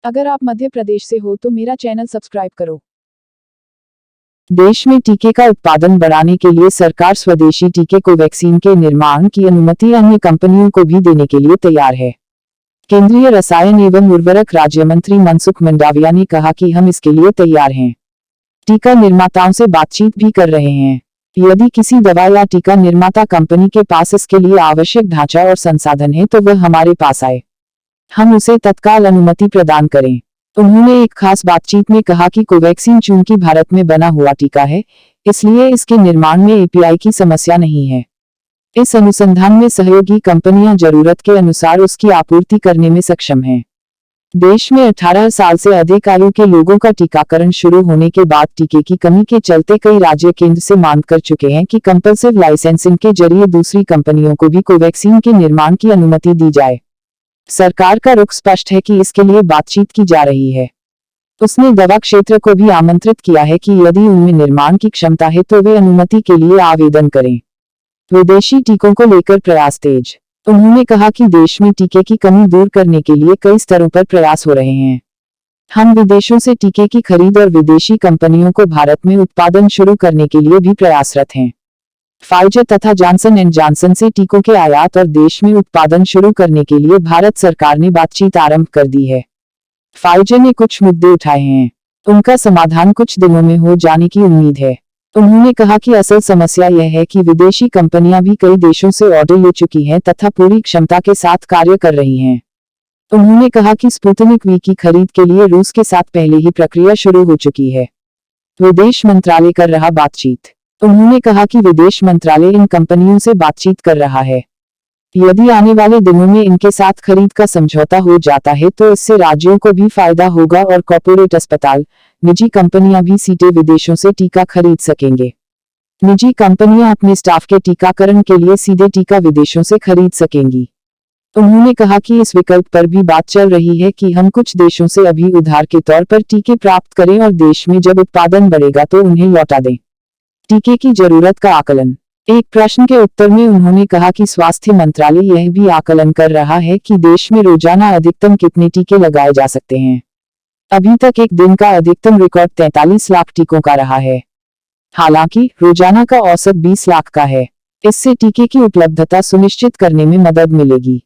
अगर आप मध्य प्रदेश से हो तो मेरा चैनल सब्सक्राइब करो। देश में टीके का उत्पादन बढ़ाने के लिए सरकार स्वदेशी टीके कोवैक्सीन के निर्माण की अनुमति अन्य कंपनियों को भी देने के लिए तैयार है। केंद्रीय रसायन एवं उर्वरक राज्य मंत्री मनसुख मंडाविया ने कहा कि हम इसके लिए तैयार हैं। टीका निर्माताओं से बातचीत भी कर रहे हैं। यदि किसी दवा या टीका निर्माता कंपनी के पास इसके लिए आवश्यक ढांचा और संसाधन है तो वह हमारे पास आए, हम उसे तत्काल अनुमति प्रदान करें। उन्होंने एक खास बातचीत में कहा कि कोवैक्सीन चूंकि भारत में बना हुआ टीका है, इसलिए इसके निर्माण में एपीआई की समस्या नहीं है। इस अनुसंधान में सहयोगी कंपनियां जरूरत के अनुसार उसकी आपूर्ति करने में सक्षम हैं। देश में 18 साल से अधिक आयु के लोगों का टीकाकरण शुरू होने के बाद टीके की कमी के चलते कई राज्य केंद्र से मांग कर चुके हैं कि कंपल्सिव लाइसेंसिंग के जरिए दूसरी कंपनियों को भी कोवैक्सीन के निर्माण की अनुमति दी जाए। सरकार का रुख स्पष्ट है कि इसके लिए बातचीत की जा रही है। उसने दवा क्षेत्र को भी आमंत्रित किया है कि यदि उनमें निर्माण की क्षमता है तो वे अनुमति के लिए आवेदन करें। विदेशी टीकों को लेकर प्रयास तेज। उन्होंने कहा कि देश में टीके की कमी दूर करने के लिए कई स्तरों पर प्रयास हो रहे हैं। हम विदेशों से टीके की खरीद और विदेशी कंपनियों को भारत में उत्पादन शुरू करने के लिए भी प्रयासरत हैं। फाइजर तथा जॉनसन एंड जॉनसन से टीकों के आयात और देश में उत्पादन शुरू करने के लिए भारत सरकार ने बातचीत आरंभ कर दी है। फाइजर ने कुछ मुद्दे उठाए हैं, उनका समाधान कुछ दिनों में हो जाने की उम्मीद है। उन्होंने कहा कि असल समस्या यह है कि विदेशी कंपनियां भी कई देशों से ऑर्डर ले चुकी हैं तथा पूरी क्षमता के साथ कार्य कर रही हैं। उन्होंने कहा कि स्पुतनिक वी की खरीद के लिए रूस के साथ पहले ही प्रक्रिया शुरू हो चुकी है। विदेश मंत्रालय कर रहा बातचीत। उन्होंने कहा कि विदेश मंत्रालय इन कंपनियों से बातचीत कर रहा है। यदि आने वाले दिनों में इनके साथ खरीद का समझौता हो जाता है तो इससे राज्यों को भी फायदा होगा और कॉर्पोरेट अस्पताल, निजी कंपनियां भी सीधे विदेशों से टीका खरीद सकेंगे। निजी कंपनियां अपने स्टाफ के टीकाकरण के लिए सीधे टीका विदेशों से खरीद सकेंगी। उन्होंने कहा कि इस विकल्प पर भी बात चल रही है कि हम कुछ देशों से अभी उधार के तौर पर टीके प्राप्त करें और देश में जब उत्पादन बढ़ेगा तो उन्हें लौटा दें। टीके की जरूरत का आकलन। एक प्रश्न के उत्तर में उन्होंने कहा कि स्वास्थ्य मंत्रालय यह भी आकलन कर रहा है कि देश में रोजाना अधिकतम कितने टीके लगाए जा सकते हैं। अभी तक एक दिन का अधिकतम रिकॉर्ड 43 लाख टीकों का रहा है। हालांकि रोजाना का औसत 20 लाख का है। इससे टीके की उपलब्धता सुनिश्चित करने में मदद मिलेगी।